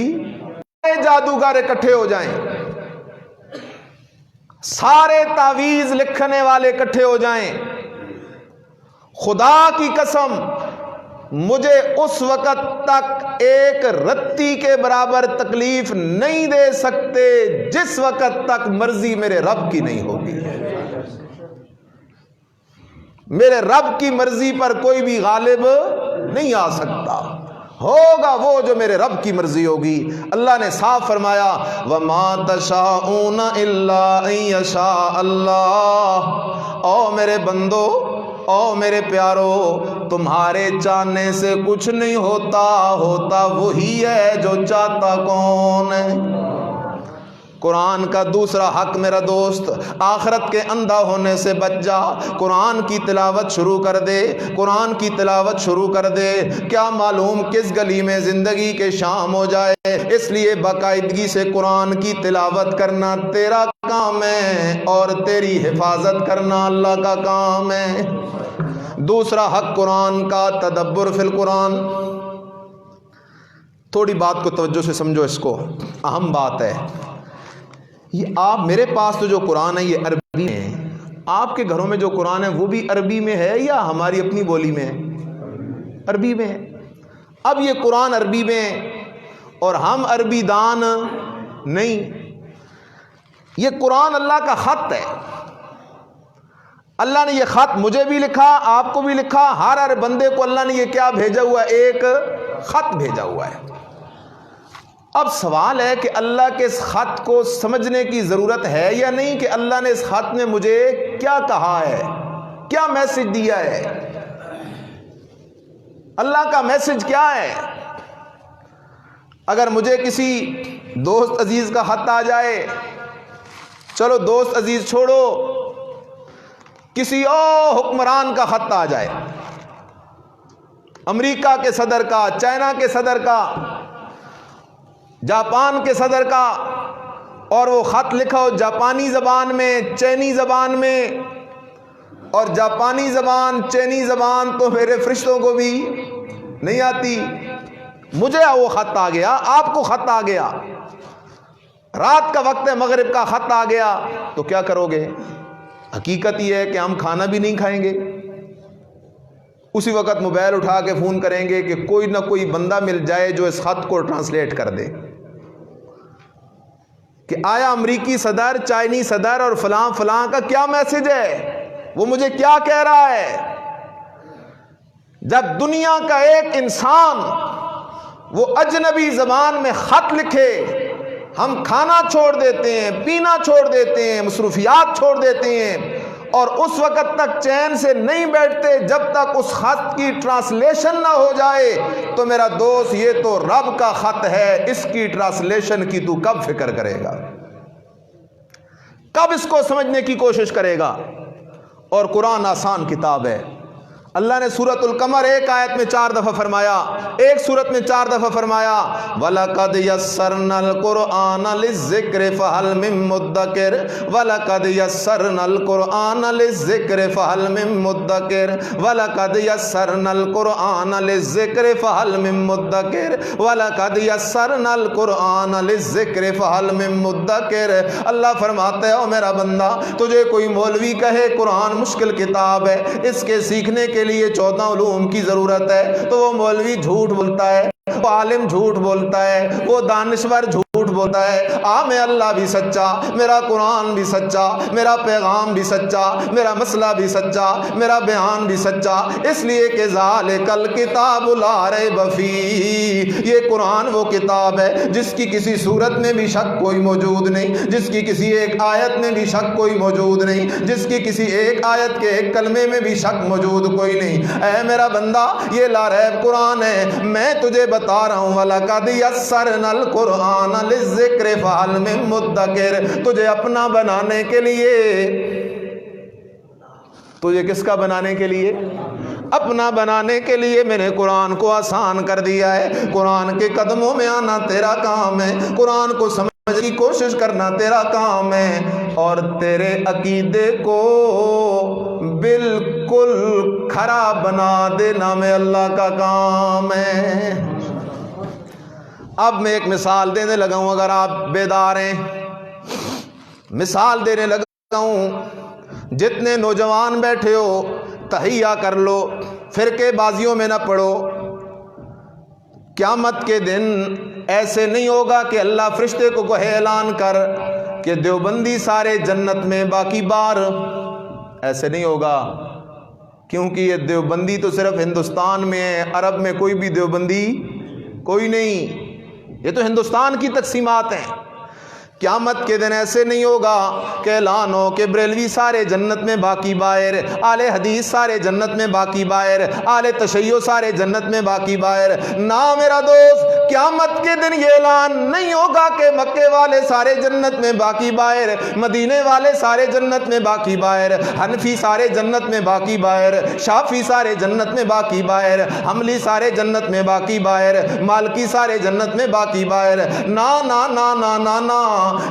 جادوگر اکٹھے ہو جائیں، سارے تعویذ لکھنے والے اکٹھے ہو جائیں، خدا کی قسم مجھے اس وقت تک ایک رتی کے برابر تکلیف نہیں دے سکتے جس وقت تک مرضی میرے رب کی نہیں ہوگی. میرے رب کی مرضی پر کوئی بھی غالب نہیں آ سکتا، ہوگا وہ جو میرے رب کی مرضی ہوگی. اللہ نے صاف فرمایا وَمَا تَشَاءُونَ إِلَّا أَن يَشَاءَ اللَّهُ. او میرے بندو، او میرے پیارو، تمہارے چاہنے سے کچھ نہیں ہوتا، ہوتا وہی ہے جو چاہتا کون ہے. قرآن کا دوسرا حق میرا دوست، آخرت کے اندھا ہونے سے بچ جا. قرآن کی تلاوت شروع کر دے، قرآن کی تلاوت شروع کر دے. کیا معلوم کس گلی میں زندگی کے شام ہو جائے، اس لیے باقاعدگی سے قرآن کی تلاوت کرنا تیرا کام ہے اور تیری حفاظت کرنا اللہ کا کام ہے. دوسرا حق قرآن کا تدبر فی القرآن. تھوڑی بات کو توجہ سے سمجھو، اس کو اہم بات ہے. یہ آپ میرے پاس تو جو قرآن ہے یہ عربی میں ہے، آپ کے گھروں میں جو قرآن ہے وہ بھی عربی میں ہے یا ہماری اپنی بولی میں ہے؟ عربی میں ہے. اب یہ قرآن عربی میں اور ہم عربی دان نہیں. یہ قرآن اللہ کا خط ہے. اللہ نے یہ خط مجھے بھی لکھا، آپ کو بھی لکھا، ہر بندے کو اللہ نے یہ کیا بھیجا ہوا ہے؟ ایک خط بھیجا ہوا ہے. اب سوال ہے کہ اللہ کے اس خط کو سمجھنے کی ضرورت ہے یا نہیں، کہ اللہ نے اس خط میں مجھے کیا کہا ہے، کیا میسج دیا ہے. اللہ کا میسج کیا ہے؟ اگر مجھے کسی دوست عزیز کا خط آ جائے، چلو دوست عزیز چھوڑو، کسی اور حکمران کا خط آ جائے، امریکہ کے صدر کا، چائنا کے صدر کا، جاپان کے صدر کا، اور وہ خط لکھا ہو جاپانی زبان میں، چینی زبان میں، اور جاپانی زبان چینی زبان تو میرے فرشتوں کو بھی نہیں آتی. مجھے وہ خط آ گیا، آپ کو خط آ گیا، رات کا وقت ہے، مغرب کا خط آ گیا، تو کیا کرو گے؟ حقیقت یہ ہے کہ ہم کھانا بھی نہیں کھائیں گے، اسی وقت موبائل اٹھا کے فون کریں گے کہ کوئی نہ کوئی بندہ مل جائے جو اس خط کو ٹرانسلیٹ کر دے کہ آیا امریکی صدر، چائنی صدر اور فلاں فلاں کا کیا میسج ہے، وہ مجھے کیا کہہ رہا ہے. جب دنیا کا ایک انسان وہ اجنبی زبان میں خط لکھے، ہم کھانا چھوڑ دیتے ہیں، پینا چھوڑ دیتے ہیں، مصروفیات چھوڑ دیتے ہیں، اور اس وقت تک چین سے نہیں بیٹھتے جب تک اس خط کی ٹرانسلیشن نہ ہو جائے. تو میرا دوست یہ تو رب کا خط ہے، اس کی ٹرانسلیشن کی تو کب فکر کرے گا، کب اس کو سمجھنے کی کوشش کرے گا؟ اور قرآن آسان کتاب ہے. اللہ نے سورۃ القمر ایک آیت میں 4 دفعہ فرمایا، ایک سورت میں 4 دفعہ فرمایا وَلَقَدْ يَسَّرْنَا الْقُرْآنَ لِلذِّكْرِ فَهَلْ مِن مُدَّكِرٍ وَلَقَدْ يَسَّرْنَا الْقُرْآنَ لِلذِّكْرِ فَهَلْ مِن مُدَّكِرٍ وَلَقَدْ يَسَّرْنَا الْقُرْآنَ لِلذِّكْرِ فَهَلْ مِن مُدَّكِرٍ وَلَقَدْ يَسَّرْنَا الْقُرْآنَ لِلذِّكْرِ فَهَلْ مِن مُدَّكِرٍ۔ اللہ فرماتے ہو میرا بندہ، تجھے کوئی مولوی کہے قرآن مشکل کتاب ہے، اس کے سیکھنے کے لیے 14 علوم کی ضرورت ہے، تو وہ مولوی جھوٹ بولتا ہے، وہ عالم جھوٹ بولتا ہے، وہ دانشور جھوٹ بولتا ہے۔ میں اللہ بھی سچا، میرا قرآن بھی سچا، میرا پیغام بھی سچا، میرا مسئلہ بھی سچا، میرا بیان بھی سچا، اس لیے کہ ذالک الکتاب لا ریب فیہ، یہ قرآن وہ کتاب ہے جس کی کسی صورت میں بھی شک کوئی موجود نہیں، جس کی کسی ایک آیت میں بھی شک کوئی موجود نہیں، جس کی کسی ایک آیت کے ایک کلمے میں بھی شک موجود کوئی نہیں۔ اے میرا بندہ، یہ لا ریب قرآن ہے، میں تجھے بتا رہا ہوں وَلَقَدْ يَسَّرْنَا الْقُرْآنَ لِلذِّكْرِ فَهَلْ مِن مُدَّكِرٍ، تجھے اپنا بنانے کے لیے، تجھے کس کا بنانے کے لیے؟ اپنا بنانے کے لیے میں نے قرآن کو آسان کر دیا ہے۔ قرآن کے قدموں میں آنا تیرا کام ہے، قرآن کو سمجھنے کی کوشش کرنا تیرا کام ہے، اور تیرے عقیدے کو بالکل کھرا بنا دینا میں اللہ کا کام ہے۔ اب میں ایک مثال دینے لگا ہوں، اگر آپ بیدار ہیں، مثال دینے لگا ہوں۔ جتنے نوجوان بیٹھے ہو تہیہ کر لو، فرقے بازیوں میں نہ پڑو۔ قیامت کے دن ایسے نہیں ہوگا کہ اللہ فرشتے کو کہے اعلان کر کہ دیوبندی سارے جنت میں باقی بار، ایسے نہیں ہوگا، کیونکہ یہ دیوبندی تو صرف ہندوستان میں ہے، عرب میں کوئی بھی دیوبندی کوئی نہیں، یہ تو ہندوستان کی تقسیمات ہیں۔ قیامت کے دن ایسے نہیں ہوگا کہ اعلان ہو کہ بریلوی سارے جنت میں باقی باہر، اہل حدیث سارے جنت میں باقی باہر، اہل تشیع سارے جنت میں باقی باہر۔ نہ میرا دوست، قیامت کے دن یہ اعلان نہیں ہوگا کہ مکے والے سارے جنت میں باقی باہر، مدینے والے سارے جنت میں باقی باہر، حنفی سارے جنت میں باقی باہر، شافی سارے جنت میں باقی باہر، حنبلی سارے جنت میں باقی باہر، مالکی سارے جنت میں باقی باہر۔ نا نا نا نا نا نا،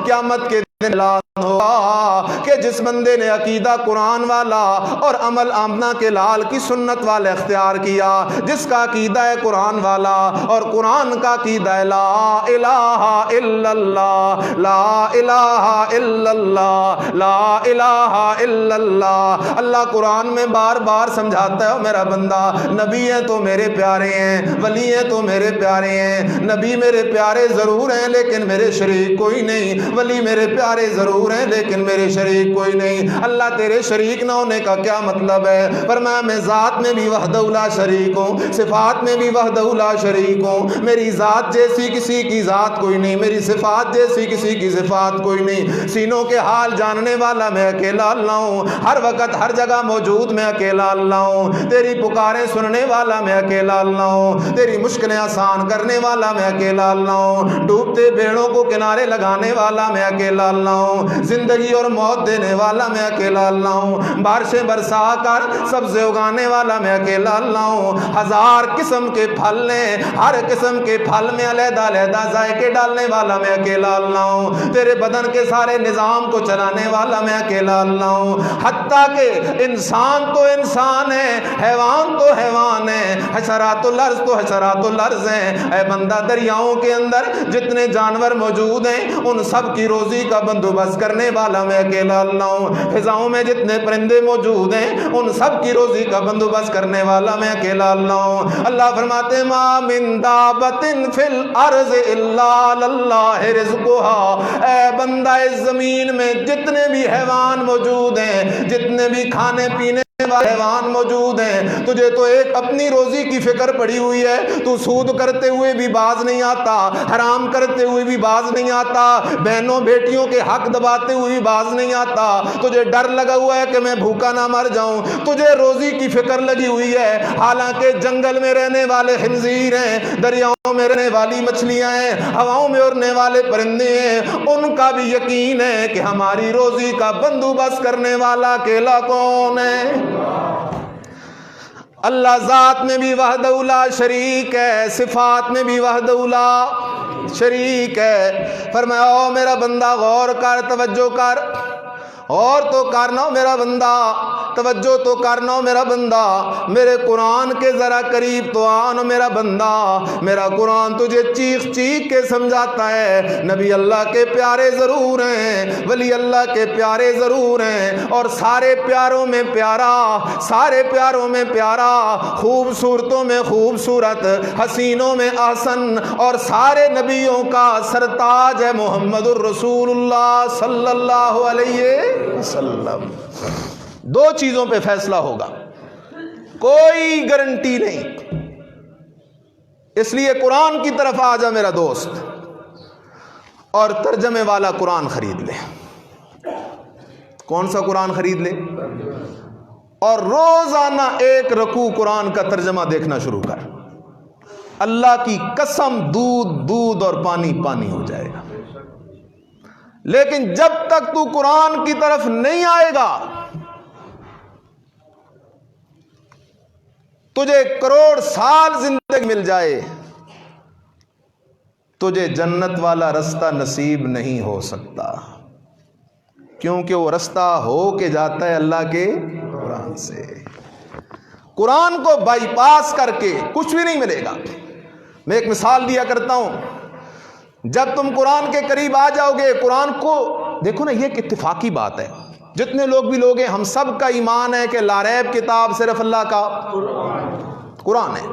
قیامت کے دن اعلان ہوگا کہ جس بندے نے عقیدہ قرآن والا اور عمل آمنہ کے لال کی سنت والا اختیار کیا، جس کا عقیدہ ہے قرآن والا اور قرآن کا عقیدہ ہے لا الہ الا اللہ، لا الہ الا اللہ، لا الہ الا اللہ۔ اللہ قرآن میں بار بار سمجھاتا ہے میرا بندہ، نبی ہیں تو میرے پیارے ہیں، ولی ہیں تو میرے پیارے ہیں، نبی میرے پیارے ضرور ہیں لیکن میرے شریک کوئی نہیں، ولی میرے پیارے ضرور ہیں لیکن میرے شریک کوئی نہیں۔ اللہ تیرے شریک نہ ہونے کا کیا مطلب ہے؟ فرمایا میں ذات میں بھی وحدہ لا شریک ہوں، صفات میں بھی وحدہ لا شریک ہوں، میری ذات جیسی کسی کی ذات کوئی نہیں، میری صفات جیسی کسی کی صفات کوئی نہیں، سینوں کے حال جاننے والا میں اکیلا اللہ ہوں، ہر وقت ہر جگہ موجود میں اکیلا اللہ ہوں، تیری پکاریں سننے والا میں اکیلا اللہ ہوں، تیری مشکلیں آسان کرنے والا میں اکیلا اللہ ہوں، ڈوبتے بیڑوں کو کنارے لگانے والا میں اکیلا اللہ ہوں، زندگی اور موت دینے والا میں اکیلا اللہ ہوں، بارشیں برسا کر سبزے اگانے والا میں اکیلا اللہ ہوں، ہزار قسم کے پھل نے ہر قسم کے پھل میں علیحدہ علیحدہ ذائقے ڈالنے والا میں اکیلا اللہ ہوں، تیرے بدن کے سارے نظام کو چلانے والا میں اکیلا اللہ ہوں، حتیٰ کہ انسان تو انسان ہے، حیوان تو حیوان ہے، حشرات الارض تو حشرات الارض ہیں۔ اے بندہ، دریاؤں کے اندر جتنے جانور موجود ہیں ان سب کی روزی کا بندوبست کرنے والا میں اکیلا اللہ ہوں، فضاؤں میں جتنے پرندے موجود ہیں ان سب کی روزی کا بندوبست کرنے والا میں اکیلا اللہ ہوں۔ اللہ فرماتے ما من دابت فی الارض الا اللہ رزقها، اے بندہ اس زمین میں جتنے بھی حیوان موجود ہیں، جتنے بھی کھانے پینے حیوان موجود ہیں، تجھے تو ایک اپنی روزی کی فکر پڑی ہوئی ہے، تو سود کرتے ہوئے بھی باز نہیں آتا، حرام کرتے ہوئے بھی باز نہیں آتا، بہنوں بیٹیوں کے حق دباتے ہوئے بھی باز نہیں آتا، تجھے ڈر لگا ہوا ہے کہ میں بھوکا نہ مر جاؤں، تجھے روزی کی فکر لگی ہوئی ہے، حالانکہ جنگل میں رہنے والے خنزیر ہیں، دریاؤں میں رہنے والی مچھلیاں ہیں، ہواؤں میں اڑنے والے پرندے ہیں، ان کا بھی یقین ہے کہ ہماری روزی کا بندوبست کرنے والا اکیلا کون ہے؟ اللہ ذات میں بھی وحدہ لا شریک ہے، صفات میں بھی وحدہ لا شریک ہے۔ فرمایا او میرا بندہ غور کر، توجہ کر، اور تو کرنا میرا بندہ، توجہ تو کرنا میرا بندہ، میرے قرآن کے ذرا قریب تو آنا میرا بندہ۔ میرا قرآن تجھے چیخ چیخ کے سمجھاتا ہے نبی اللہ کے پیارے ضرور ہیں، ولی اللہ کے پیارے ضرور ہیں، اور سارے پیاروں میں پیارا، سارے پیاروں میں پیارا، خوبصورتوں میں خوبصورت، حسینوں میں احسن، اور سارے نبیوں کا سرتاج ہے محمد الرسول اللہ صلی اللہ علیہ وسلم۔ دو چیزوں پہ فیصلہ ہوگا، کوئی گارنٹی نہیں۔ اس لیے قرآن کی طرف آ جا میرا دوست، اور ترجمے والا قرآن خرید لے۔ کون سا قرآن خرید لے؟ اور روزانہ ایک رکوع قرآن کا ترجمہ دیکھنا شروع کر۔ اللہ کی قسم دودھ دودھ اور پانی پانی ہو جائے گا۔ لیکن جب تک تو قرآن کی طرف نہیں آئے گا، تجھے کروڑ سال زندگی مل جائے، تجھے جنت والا رستہ نصیب نہیں ہو سکتا، کیونکہ وہ رستہ ہو کے جاتا ہے اللہ کے قرآن سے۔ قرآن کو بائی پاس کر کے کچھ بھی نہیں ملے گا۔ میں ایک مثال دیا کرتا ہوں، جب تم قرآن کے قریب آ جاؤ گے، قرآن کو دیکھو نا، یہ ایک اتفاقی بات ہے، جتنے لوگ بھی لوگ ہیں ہم سب کا ایمان ہے کہ لا ریب کتاب صرف اللہ کا قرآن ہے۔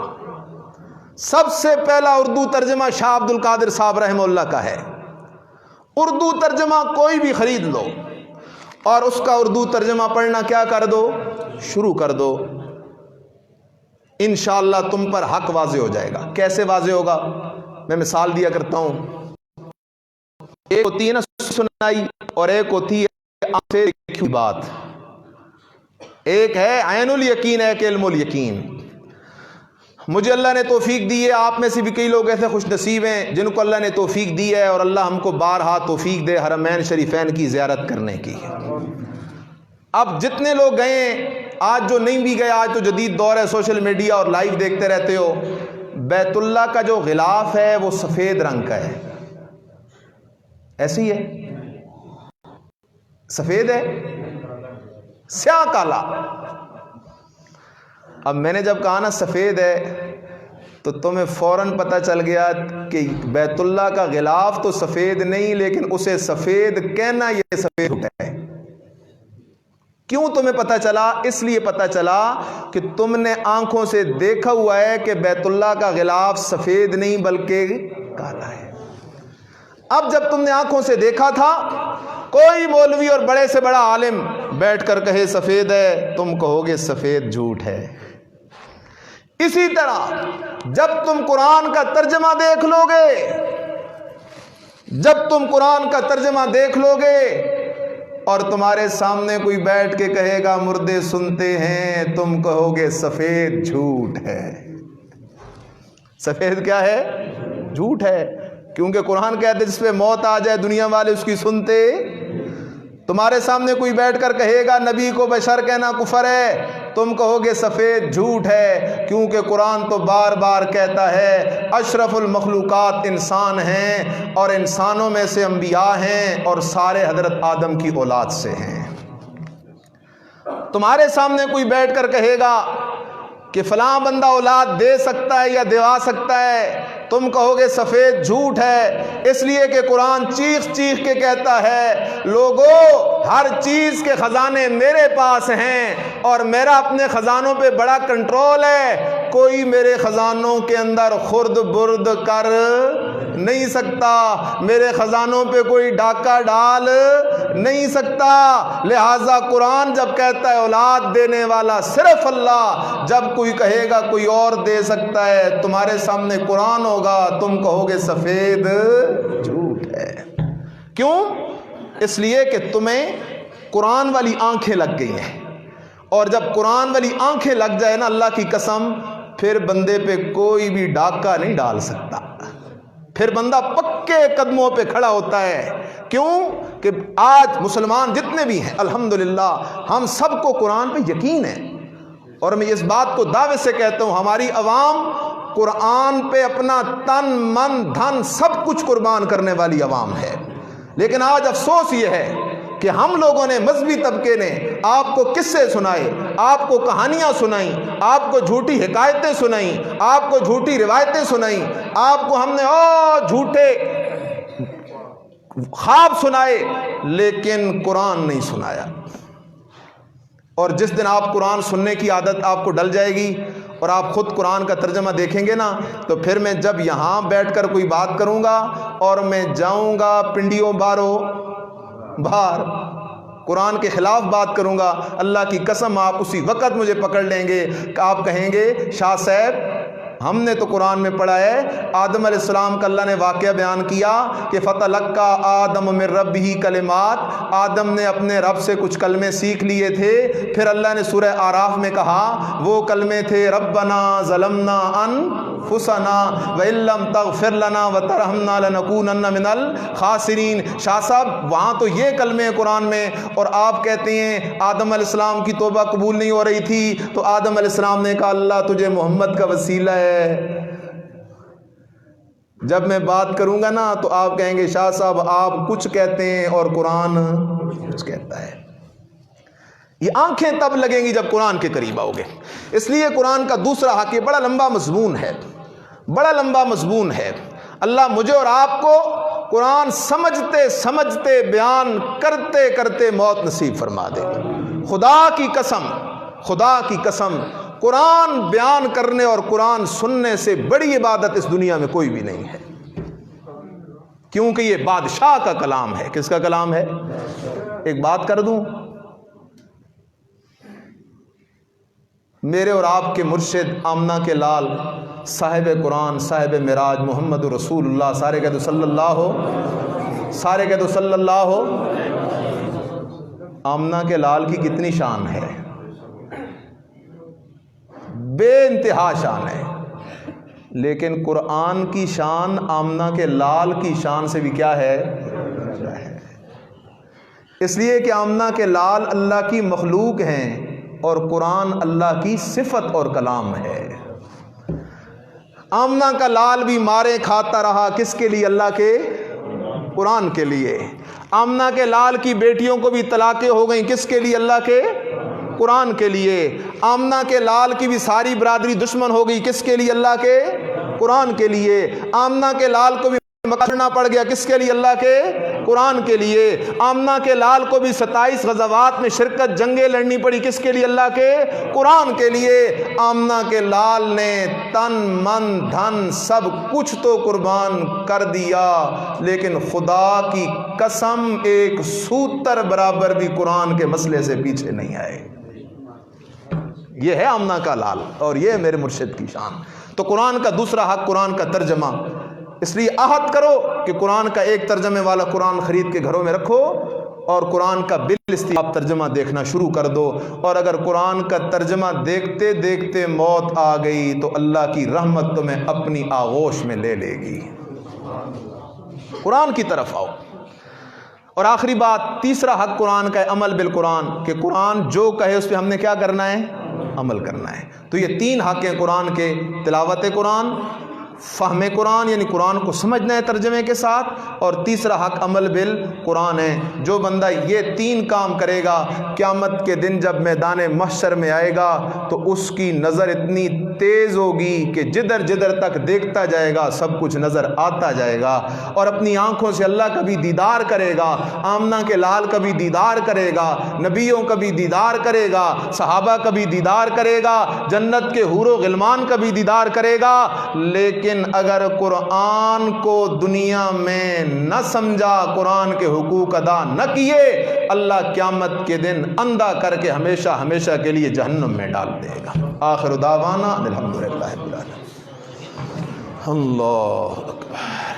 سب سے پہلا اردو ترجمہ شاہ عبد القادر صاحب رحمہ اللہ کا ہے۔ اردو ترجمہ کوئی بھی خرید لو اور اس کا اردو ترجمہ پڑھنا کیا کر دو، شروع کر دو، انشاءاللہ تم پر حق واضح ہو جائے گا۔ کیسے واضح ہوگا؟ میں مثال دیا کرتا ہوں، ایک ہوتی ہے نا سنائی، اور ایک ہوتی ہے آنکھ سے دیکھی بات۔ ایک ہے عین الیقین، ایک علم الیقین۔ مجھے اللہ نے توفیق دی ہے، آپ میں سے بھی کئی لوگ ایسے خوش نصیب ہیں جن کو اللہ نے توفیق دی ہے، اور اللہ ہم کو بارہا توفیق دے حرمین شریفین کی زیارت کرنے کی۔ اب جتنے لوگ گئے، آج جو نہیں بھی گئے، آج تو جدید دور ہے، سوشل میڈیا اور لائیو دیکھتے رہتے ہو، بیت اللہ کا جو غلاف ہے وہ سفید رنگ کا ہے، ایسی ہے، سفید ہے، سیاہ کالا۔ اب میں نے جب کہا نا سفید ہے، تو تمہیں فوراً پتہ چل گیا کہ بیت اللہ کا غلاف تو سفید نہیں، لیکن اسے سفید کہنا یہ سفید ہے۔ کیوں تمہیں پتہ چلا؟ اس لیے پتہ چلا کہ تم نے آنکھوں سے دیکھا ہوا ہے کہ بیت اللہ کا غلاف سفید نہیں بلکہ کالا ہے۔ اب جب تم نے آنکھوں سے دیکھا تھا، کوئی مولوی اور بڑے سے بڑا عالم بیٹھ کر کہے سفید ہے، تم کہو گے سفید جھوٹ ہے۔ اسی طرح جب تم قرآن کا ترجمہ دیکھ لو گے، جب تم قرآن کا ترجمہ دیکھ لو گے اور تمہارے سامنے کوئی بیٹھ کے کہے گا مردے سنتے ہیں، تم کہو گے سفید جھوٹ ہے۔ سفید کیا ہے؟ جھوٹ ہے، کیونکہ قرآن کہتے ہیں جس پہ موت آ جائے دنیا والے اس کی سنتے۔ تمہارے سامنے کوئی بیٹھ کر کہے گا نبی کو بشر کہنا کفر ہے، تم کہو گے سفید جھوٹ ہے، کیونکہ قرآن تو بار بار کہتا ہے اشرف المخلوقات انسان ہیں، اور انسانوں میں سے انبیاء ہیں، اور سارے حضرت آدم کی اولاد سے ہیں۔ تمہارے سامنے کوئی بیٹھ کر کہے گا کہ فلاں بندہ اولاد دے سکتا ہے یا دوا سکتا ہے، تم کہو گے سفید جھوٹ ہے، اس لیے کہ قرآن چیخ چیخ کے کہتا ہے لوگو ہر چیز کے خزانے میرے پاس ہیں، اور میرا اپنے خزانوں پہ بڑا کنٹرول ہے، کوئی میرے خزانوں کے اندر خرد برد کر نہیں سکتا، میرے خزانوں پہ کوئی ڈاکہ ڈال نہیں سکتا۔ لہٰذا قرآن جب کہتا ہے اولاد دینے والا صرف اللہ، جب کوئی کہے گا کوئی اور دے سکتا ہے، تمہارے سامنے قرآن ہوگا، تم کہو گے سفید جھوٹ ہے۔ کیوں؟ اس لیے کہ تمہیں قرآن والی آنکھیں لگ گئی ہیں، اور جب قرآن والی آنکھیں لگ جائے نا، اللہ کی قسم، پھر بندے پہ کوئی بھی ڈاکہ نہیں ڈال سکتا، پھر بندہ پکے قدموں پہ کھڑا ہوتا ہے۔ کیوں؟ کہ آج مسلمان جتنے بھی ہیں الحمدللہ ہم سب کو قرآن پہ یقین ہے، اور میں اس بات کو دعوے سے کہتا ہوں، ہماری عوام قرآن پہ اپنا تن من دھن سب کچھ قربان کرنے والی عوام ہے، لیکن آج افسوس یہ ہے کہ ہم لوگوں نے، مذہبی طبقے نے آپ کو قصے سنائے، آپ کو کہانیاں سنائیں، آپ کو جھوٹی حکایتیں سنائیں، آپ کو جھوٹی روایتیں سنائیں، آپ کو ہم نے جھوٹے خواب سنائے، لیکن قرآن نہیں سنایا۔ اور جس دن آپ قرآن سننے کی عادت آپ کو ڈل جائے گی اور آپ خود قرآن کا ترجمہ دیکھیں گے نا، تو پھر میں جب یہاں بیٹھ کر کوئی بات کروں گا اور میں جاؤں گا پنڈیوں باہر قرآن کے خلاف بات کروں گا، اللہ کی قسم آپ اسی وقت مجھے پکڑ لیں گے کہ آپ کہیں گے شاہ صاحب ہم نے تو قرآن میں پڑھا ہے آدم علیہ السلام کا اللہ نے واقعہ بیان کیا کہ فَتَلَقَّى آدَمُ مِن رَبِّهِ کلمات، آدم نے اپنے رب سے کچھ کلمے سیکھ لیے تھے، پھر اللہ نے سورہ اعراف میں کہا وہ کلمے تھے ربنا ظلمنا انفسنا وَإِن لَّمْ تَغْفِرْ لَنَا وَتَرْحَمْنَا لَنَكُونَنَّ مِنَ الْخَاسِرِينَ۔ شاہ صاحب وہاں تو یہ کلمے ہیں قرآن میں، اور آپ کہتے ہیں آدم علیہ السلام کی توبہ قبول نہیں ہو رہی تھی تو آدم علیہ السلام نے کہا اللہ تجھے محمد کا وسیلہ ہے۔ جب میں بات کروں گا نا تو آپ کہیں گے شاہ صاحب آپ کچھ کہتے ہیں اور قرآن کچھ کہتا ہے۔ یہ آنکھیں تب لگیں گی جب قرآن کے قریب آؤ گے۔ اس لیے قرآن کا دوسرا حق، یہ بڑا لمبا مضمون ہے، بڑا لمبا مضمون ہے۔ اللہ مجھے اور آپ کو قرآن سمجھتے سمجھتے بیان کرتے کرتے موت نصیب فرما دے۔ خدا کی قسم، خدا کی قسم، قرآن بیان کرنے اور قرآن سننے سے بڑی عبادت اس دنیا میں کوئی بھی نہیں ہے، کیونکہ یہ بادشاہ کا کلام ہے۔ کس کا کلام ہے؟ ایک بات کر دوں، میرے اور آپ کے مرشد آمنہ کے لال صاحب قرآن صاحب معراج محمد رسول اللہ، سارے کہہ دو صلی اللہ ہو، سارے کہہ دو صلی اللہ ہو۔ آمنہ کے لال کی کتنی شان ہے، بے انتہا شان ہے، لیکن قرآن کی شان آمنہ کے لال کی شان سے بھی کیا ہے؟ اس لیے کہ آمنہ کے لال اللہ کی مخلوق ہیں اور قرآن اللہ کی صفت اور کلام ہے۔ آمنہ کا لال بھی مارے کھاتا رہا کس کے لیے؟ اللہ کے قرآن کے لیے۔ آمنہ کے لال کی بیٹیوں کو بھی طلاقیں ہو گئیں کس کے لیے؟ اللہ کے قرآن کے لیے۔ آمنہ کے لال کی بھی ساری برادری دشمن ہو گئی کس کے لیے؟ اللہ کے قرآن کے لیے۔ آمنہ کے لال کو بھی مکرنا پڑ گیا کس کے لیے؟ اللہ کے قرآن کے لیے۔ آمنہ کے لال کو بھی 27 غزوات میں شرکت، جنگیں لڑنی پڑی کس کے لیے؟ اللہ کے قرآن کے لیے۔ آمنہ کے لال نے تن من دھن سب کچھ تو قربان کر دیا، لیکن خدا کی قسم ایک سوتر برابر بھی قرآن کے مسئلے سے پیچھے نہیں آئے۔ یہ ہے آمنہ کا لال اور یہ ہے میرے مرشد کی شان۔ تو قرآن کا دوسرا حق قرآن کا ترجمہ، اس لیے عہد کرو کہ قرآن کا ایک ترجمے والا قرآن خرید کے گھروں میں رکھو اور قرآن کا بالاستیاب ترجمہ دیکھنا شروع کر دو، اور اگر قرآن کا ترجمہ دیکھتے دیکھتے موت آ گئی تو اللہ کی رحمت تمہیں اپنی آغوش میں لے لے گی۔ قرآن کی طرف آؤ۔ اور آخری بات، تیسرا حق قرآن کا ہے عمل بالقرآن، کہ قرآن جو کہے اس پہ ہم نے کیا کرنا ہے؟ عمل کرنا ہے۔ تو یہ تین حق ہیں قرآن کے، تلاوت قرآن، فہم قرآن یعنی قرآن کو سمجھنا ہے ترجمے کے ساتھ، اور تیسرا حق عمل بالقرآن ہے۔ جو بندہ یہ تین کام کرے گا قیامت کے دن جب میدان محشر میں آئے گا تو اس کی نظر اتنی تیز ہوگی کہ جدھر جدھر تک دیکھتا جائے گا سب کچھ نظر آتا جائے گا، اور اپنی آنکھوں سے اللہ کا بھی دیدار کرے گا، آمنہ کے لال کا بھی دیدار کرے گا، نبیوں کا بھی دیدار کرے گا، صحابہ کا بھی دیدار کرے گا، جنت کے حور و غلمان کا بھی دیدار کرے گا۔ لیکن اگر قرآن کو دنیا میں نہ سمجھا، قرآن کے حقوق ادا نہ کیے، اللہ قیامت کے دن اندھا کر کے ہمیشہ ہمیشہ کے لیے جہنم میں ڈال دے گا۔ آخر دعوانا الحمدللہ رب العالمین۔ اللہ اکبر۔